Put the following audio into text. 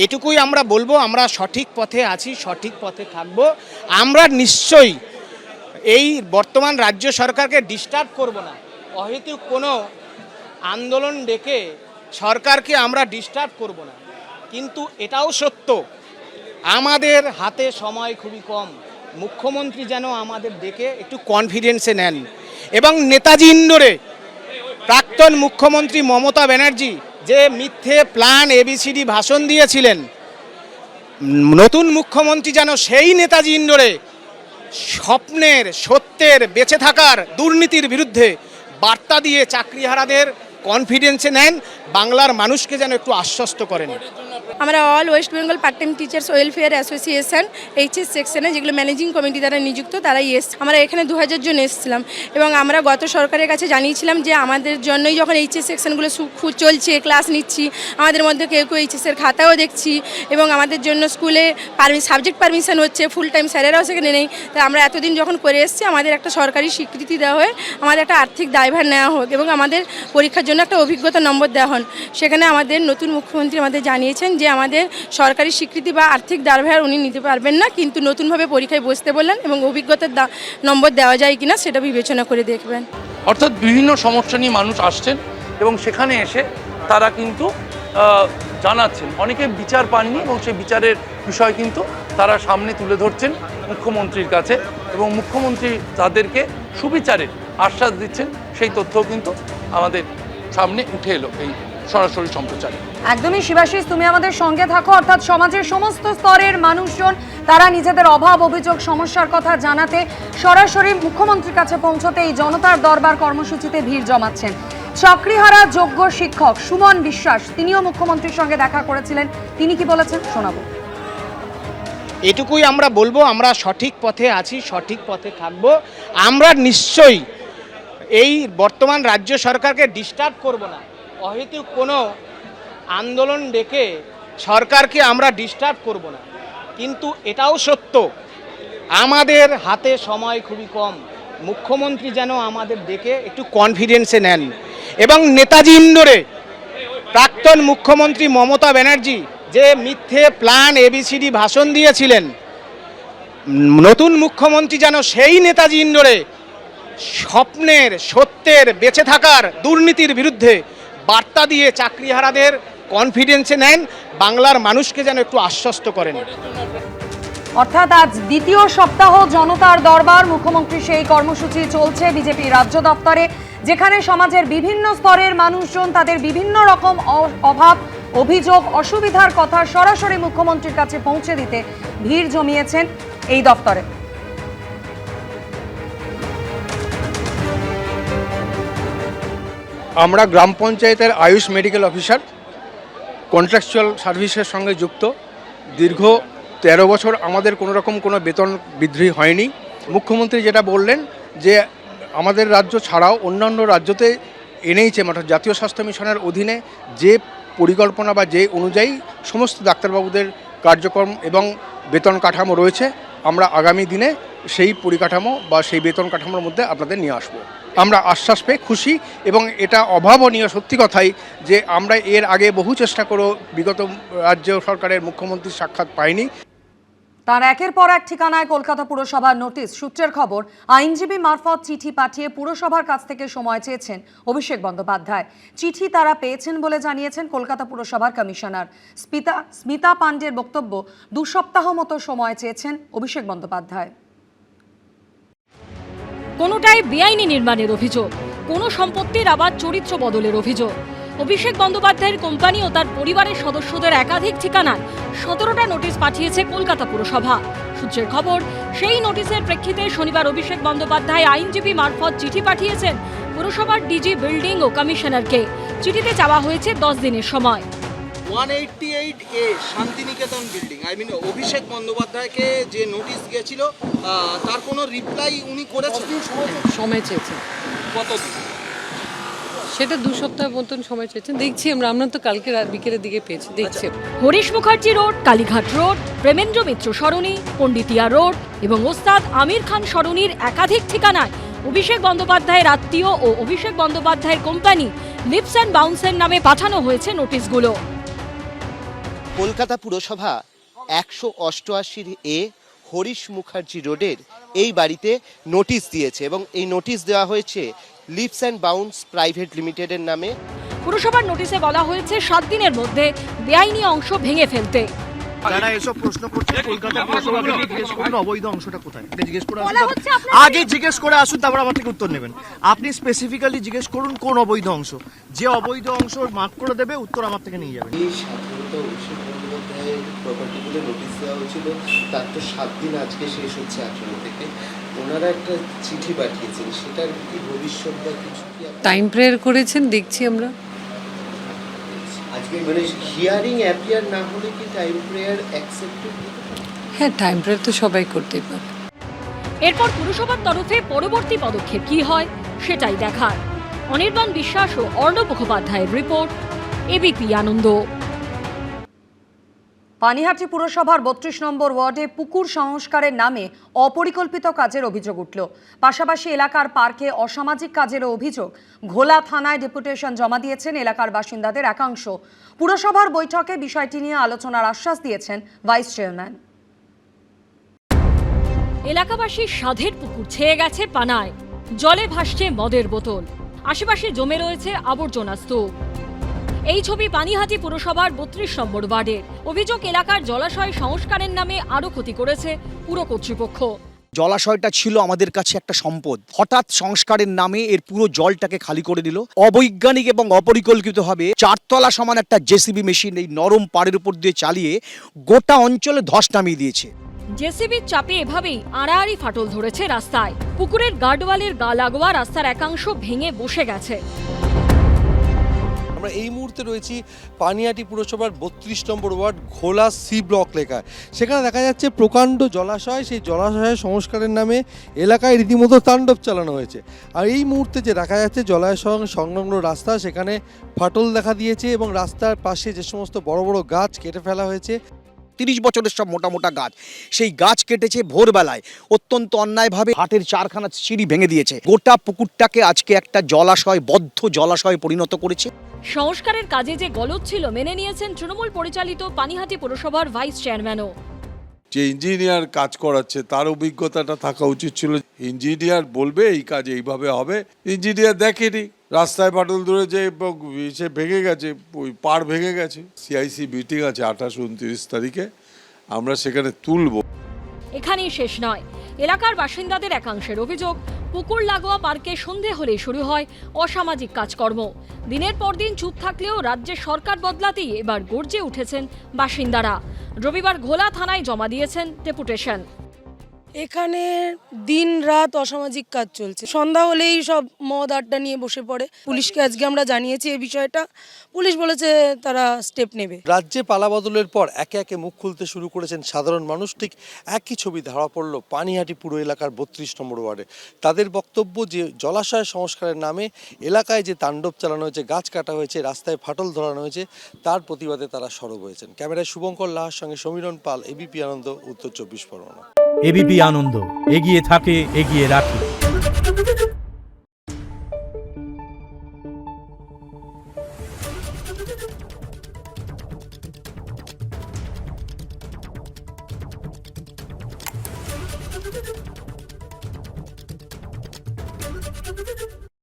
এটুকুই আমরা বলবো, আমরা সঠিক পথে আছি, সঠিক পথে থাকব। আমরা নিশ্চয়ই এই বর্তমান রাজ্য সরকারকে ডিস্টার্ব করব না। অহেতুক কোনো আন্দোলন ডেকে সরকারকে আমরা ডিস্টার্ব করব না। কিন্তু এটাও সত্য, আমাদের হাতে সময় খুবই কম। মুখ্যমন্ত্রী যেন আমাদের ডেকে একটু কনফিডেন্সে নেন এবং নেতাজি ইন্ডোরে প্রাক্তন মুখ্যমন্ত্রী মমতা ব্যানার্জি যে মিথ্যে প্ল্যান এবিসিডি ভাষণ দিয়েছিলেন, নতুন মুখ্যমন্ত্রী যেন সেই নেতাজি ইন্ডোরে স্বপ্নের, সত্যের, বেঁচে থাকার, দুর্নীতির বিরুদ্ধে বার্তা দিয়ে চাকরিহারাদের কনফিডেন্সে নেন, বাংলার মানুষকে যেন একটু আশ্বস্ত করেন। আমরা all West Bengal part time teachers welfare association HS সেকশনে, যেগুলো ম্যানেজিং কমিটি দ্বারা নিযুক্ত, তারাই এসছে। আমরা এখানে 2000 জন এসেছিলাম এবং আমরা গত সরকারের কাছে জানিয়েছিলাম যে আমাদের জন্যই যখন এইচএস সেকশনগুলো চলছে, ক্লাস নিচ্ছি, আমাদের মধ্যে কেউ কেউ এইচএসের খাতাও দেখছি এবং আমাদের জন্য স্কুলে সাবজেক্ট পারমিশন হচ্ছে, ফুল টাইম স্যারেরাও সেখানে নেই। তাই আমরা এতদিন যখন করে এসেছি, আমাদের একটা সরকারি স্বীকৃতি দেওয়া হয়, আমাদের একটা আর্থিক দায়ভার নেওয়া হোক এবং আমাদের পরীক্ষার জন্য একটা অভিজ্ঞতা নম্বর দেওয়া হন। সেখানে আমাদের নতুন মুখ্যমন্ত্রী আমাদের জানিয়েছেন যে আমাদের সরকারি স্বীকৃতি বা আর্থিক দায়ভার উনি নিতে পারবেন না, কিন্তু নতুনভাবে পরীক্ষায় বসতে বললেন এবং অভিজ্ঞতার নম্বর দেওয়া যায় কিনা সেটা বিবেচনা করে দেখবেন। অর্থাৎ বিভিন্ন সমস্যা নিয়ে মানুষ আসছেন এবং সেখানে এসে তারা কিন্তু জানাচ্ছেন, অনেকে বিচার পাননি এবং সেই বিচারের বিষয় কিন্তু তারা সামনে তুলে ধরছেন মুখ্যমন্ত্রীর কাছে এবং মুখ্যমন্ত্রী তাদেরকে সুবিচারের আশ্বাস দিচ্ছেন। সেই তথ্যও কিন্তু আমাদের সামনে উঠে এলো এই সরাসরি সম্প্রচারে। একদমই শিবাশিস, তুমি আমাদের সঙ্গে থাকো। অর্থাৎ সমাজের সমস্ত স্তরের মানুষজন তারা নিজেদের অভাব, অভিযোগ, সমস্যার কথা জানাতে সরাসরি মুখ্যমন্ত্রীর কাছে পৌঁছতে এই জনতার দরবার কর্মসূচিতে ভিড় জমাচ্ছেন। চাকরিহারা যোগ্য শিক্ষক সুমন বিশ্বাস, তিনিও মুখ্যমন্ত্রীর সঙ্গে দেখা করেছিলেন। তিনি কি বলেছেন শোনাবো। এটুকুই আমরা বলবো, আমরা সঠিক পথে আছি, সঠিক পথে থাকব। আমরা নিশ্চয়ই এই বর্তমান রাজ্য সরকারকে ডিস্টার্ব করব না। অহেতুক কোনো আন্দোলন ডেকে সরকারকে আমরা ডিস্টার্ব করব না। কিন্তু এটাও সত্য, আমাদের হাতে সময় খুবই কম। মুখ্যমন্ত্রী যেন আমাদের ডেকে একটু কনফিডেন্সে নেন এবং নেতাজি ইন্ডোরে প্রাক্তন মুখ্যমন্ত্রী মমতা ব্যানার্জি যে মিথ্যে প্ল্যান এবিসিডি ভাষণ দিয়েছিলেন, নতুন মুখ্যমন্ত্রী যেন সেই নেতাজি ইন্ডোরে স্বপ্নের, সত্যের, বেঁচে থাকার, দুর্নীতির বিরুদ্ধে বার্তা দিয়ে চাকরিহারাদের কনফিডেন্সে নেন, বাংলার মানুষকে যেন একটু আশ্বস্ত করেন। অর্থাৎ আজ দ্বিতীয় সপ্তাহ জনতার দরবার, মুখ্যমন্ত্রী সেই কর্মসূচি চলছে বিজেপি রাজ্য দপ্তরে, যেখানে সমাজের বিভিন্ন স্তরের মানুষজন তাদের বিভিন্ন রকম অভাব, অভিযোগ, অসুবিধার কথা সরাসরি মুখ্যমন্ত্রীর কাছে পৌঁছে দিতে ভিড় জমিয়েছেন এই দপ্তরে। আমরা গ্রাম পঞ্চায়েতের আয়ুষ মেডিকেল অফিসার, কন্ট্রাকচুয়াল সার্ভিসের সঙ্গে যুক্ত। দীর্ঘ 13 বছর আমাদের কোনো রকম কোনো বেতন বৃদ্ধি হয়নি। মুখ্যমন্ত্রী যেটা বললেন যে আমাদের রাজ্য ছাড়াও অন্যান্য রাজ্যতে এনএইচএম অর্থাৎ জাতীয় স্বাস্থ্য মিশনের অধীনে যে পরিকল্পনা বা যে অনুযায়ী সমস্ত ডাক্তারবাবুদের কার্যক্রম এবং বেতন কাঠামো রয়েছে, আমরা আগামী দিনে সেই পরিকাঠামো বা সেই বেতন কাঠামোর মধ্যে আপনাদের নিয়ে আসবো। আমরা আশ্বাস পেয়ে খুশি এবং এটা অভাবনীয় সত্যি কথাই যে আমরা এর আগে বহু চেষ্টা করেও বিগত রাজ্য সরকারের মুখ্যমন্ত্রীর সাক্ষাৎ পাইনি। তার একের পর এক ঠিকানায় কলকাতা পুরসভার নোটিশ। সূত্রের খবর, আইনজীবী মারফত চিঠি পাঠিয়ে পুরসভার কাছ থেকে সময় চেয়েছেন অভিষেক বন্দ্যোপাধ্যায়। চিঠি তারা পেয়েছেন বলে জানিয়েছেন কলকাতা পুরসভার কমিশনার স্মিতা পাণ্ডের বক্তব্য, 2 সপ্তাহ মতো সময় চেয়েছেন অভিষেক বন্দ্যোপাধ্যায়। কোনোটাই বেআইনি নির্মাণের অভিযোগ, কোনো সম্পত্তির আবার চরিত্র বদলের অভিযোগ। অভিষেক বন্দ্যোপাধ্যায়ের কোম্পানি ও তার পরিবারের সদস্যদের একাধিক ঠিকানায় 17টা নোটিশ পাঠিয়েছে কলকাতা পুরসভা। সূত্রের খবর, সেই নোটিশের প্রেক্ষিতে শনিবার অভিষেক বন্দ্যোপাধ্যায় আইনজীবী মারফত চিঠি পাঠিয়েছেন পুরসভার ডিজি, বিল্ডিং ও কমিশনারকে। চিঠিতে চাওয়া হয়েছে 10 দিনের সময়। 188A শান্তিনিকেতন বিল্ডিং, অভিষেক বন্দ্যোপাধ্যায়কে যে নোটিশ গিয়েছিল তার কোনো রিপ্লাই উনি করেছেন? সময় চেয়েছেন। কতদিন? সেটা 2 সপ্তাহ মতন সময় চেয়েছেন। দেখছি আমরা তো কালকে বিকেলের দিকে পেয়েছি, দেখছি। হরিশ মুখার্জি রোড, কালীঘাট রোড, প্রেমেন্দ্র মিত্র সরণি, পণ্ডিতিয়া রোড এবং ওস্তাদ আমির খান সরণির একাধিক ঠিকানায় অভিষেক বন্দ্যোপাধ্যায়ের আত্মীয় ও অভিষেক বন্দ্যোপাধ্যায়ের কোম্পানি লিপস অ্যান্ড বাউন্সের নামে পাঠানো হয়েছে নোটিশগুলো। কলকাতা পুরসভা 188 হরিশ মুখার্জি রোডের এই বাড়িতে নোটিশ দিয়েছে এবং এই নোটিশ দেওয়া হয়েছে লিভস অ্যান্ড বাউন্স প্রাইভেট লিমিটেডের নামে। পুরসভার নোটিশে বলা হয়েছে 7 দিনের মধ্যে বেআইনি অংশ ভেঙে ফেলতে। যারা এসব প্রশ্ন করছে কলকাতা পুরসভাকে জিজ্ঞেস করুন অবৈধ অংশটা কোথায়, জিজ্ঞেস করে আগে জিজ্ঞেস করে আসুন, তারপর আমার থেকে উত্তর নেবেন। আপনি স্পেসিফিক্যালি জিজ্ঞেস করুন কোন অবৈধ অংশ, যে অবৈধ অংশ মার্ক করে দেবে উত্তর আমার থেকে নিয়ে যাবেন। এই সাধারণত অভিষেক বন্দ্যোপাধ্যায়ের প্রপার্টিগুলো নোটিশ দেওয়া হয়েছিল, তার তো 7 দিন আজকে শেষ হচ্ছে 18 থেকে। ওনারা একটা চিঠি পাঠিয়েছেন, সেটার কি ভবিষ্যৎ বা কিছু কি টাইম প্রেয়ার করেছেন দেখছি আমরা। আজকে মানে হিয়ারিং অ্যাপিয়ার না হলে কি টাইম প্রেয়ার অ্যাকসেপ্টেড? হ্যাঁ, টাইম প্রেয়ার তো সবাই করতেই পারে। এরপর পুরসভার তরফে পরবর্তী পদক্ষেপ কি হয় সেটাই দেখার। অনির্বাণ বিশ্বাস ও অর্ণব মুখোপাধ্যায়ের রিপোর্ট, এবিপি আনন্দ। পানিহাটি পুরসভার 32 নম্বর ওয়ার্ডে পুকুর সংস্কারের নামে অপরিকল্পিত কাজের অভিযোগ উঠল। পাশাপাশি এলাকার পার্কে অসামাজিক কাজেরও অভিযোগ। ঘোলা থানায় ডেপুটেশন জমা দিয়েছেন এলাকার বাসিন্দাদের একাংশ। পুরসভার বৈঠকে বিষয়টি নিয়ে আলোচনার আশ্বাস দিয়েছেন ভাইস চেয়ারম্যান। এলাকাবাসীর সাধের পুকুর ছেয়ে গেছে পানায়, জলে ভাসছে মদের বোতল, আশেপাশে জমে রয়েছে আবর্জনা স্তূপ। এই ছবি পানিহাটি পুরসভার 32 নম্বর ওয়ার্ডের। অভিযোগ, এলাকার জলাশয় সংস্কারের নামে আরও ক্ষতি করেছে পুর কর্তৃপক্ষ। জলাশয়টা ছিল আমাদের কাছে একটা সম্পদ, হঠাৎ সংস্কারের নামে এর পুরো জলটাকে খালি করে দিল। অবৈজ্ঞানিক এবং অপরিকল্পিতভাবে 4 তলা সমান একটা জেসিবি মেশিন এই নরম পাড়ের উপর দিয়ে চালিয়ে গোটা অঞ্চলে ধস নামিয়ে দিয়েছে। জেসিবির চাপে এভাবেই আড়াআড়ি ফাটল ধরেছে রাস্তায়। পুকুরের গার্ডওয়ালের গা লাগোয়া রাস্তার একাংশ ভেঙে বসে গেছে। আমরা এই মুহূর্তে রয়েছি পানিহাটি পুরসভার 32 নম্বর ওয়ার্ড ঘোলা সি ব্লক লেখায়। সেখানে দেখা যাচ্ছে প্রকাণ্ড জলাশয়, সেই জলাশয়ের সংস্কারের নামে এলাকায় রীতিমতো তাণ্ডব চালানো হয়েছে। আর এই মুহূর্তে যে দেখা যাচ্ছে জলাশয় সংলগ্ন রাস্তা, সেখানে ফাটল দেখা দিয়েছে এবং রাস্তার পাশে যে সমস্ত বড় বড় গাছ কেটে ফেলা হয়েছে। 30 বছরের সব মোটা মোটা গাছ, সেই গাছ কেটেছে ভোরবেলায় অত্যন্ত অন্যায়ভাবে। হাটের 4খানা সিঁড়ি ভেঙে দিয়েছে। গোটা পুকুরটাকে আজকে একটা জলাশয়, বদ্ধ জলাশয়ে পরিণত করেছে। সংস্কারের কাজে যে গলদ ছিল মেনে নিয়েছেন তৃণমূল পরিচালিত পানিহাটি পুরসভার ভাইস চেয়ারম্যানও। যে ইঞ্জিনিয়ার কাজ করাচ্ছে তার অভিজ্ঞতাটা থাকা উচিত ছিল। ইঞ্জিনিয়ার বলবে এই কাজ এইভাবে হবে, ইঞ্জিনিয়ার দেখেনি, রাস্তায় ফাটল ধরেছে এবং সে ভেঙে গেছে, ওই পাড় ভেঙে গেছে। সিআইসি মিটিং আছে 28-29 তারিখে, আমরা সেখানে তুলব। এখানেই শেষ নয়, এলাকার বাসিন্দাদের একাংশের অভিযোগ, পুকুর লাগোয়া পার্কে সন্ধে হলে শুরু হয় অসামাজিক কাজকর্ম। দিনের পর দিন চুপ থাকলেও রাজ্যের সরকার বদলাতেই এবার গর্জে উঠেছেন বাসিন্দারা। রবিবার ঘোলা থানায় জমা দিয়েছেন ডেপুটেশন। এখানে দিন রাত অসামাজিক কাজ চলছে। সন্ধ্যা হলেই সব মদ আড্ডা নিয়ে বসে পড়ে। পুলিশকে আজকে আমরা জানিয়েছি এই বিষয়টা, পুলিশ বলেছে তারা স্টেপ নেবে। রাজ্যে পালাবদলের পর একে একে মুখ খুলতে শুরু করেছেন সাধারণ মানুষ। ঠিক একই ছবি ধরা পড়ল পানিহাটি পুর এলাকার 32 নম্বর ওয়ার্ডে। তাদের বক্তব্য যে জলাশয় সংস্কারের নামে এলাকায় যে তাণ্ডব চালানো হয়েছে, গাছ কাটা হয়েছে, রাস্তায় ফাটল ধরানো হয়েছে, তার প্রতিবাদে তারা সরব হয়েছেন। ক্যামেরায় শুভঙ্কর লাহার সঙ্গে সমীরণ পাল, এবিপি আনন্দ, উত্তর 24 পরগনা। এবিপি আনন্দ, এগিয়ে থাকে, এগিয়ে রাখে।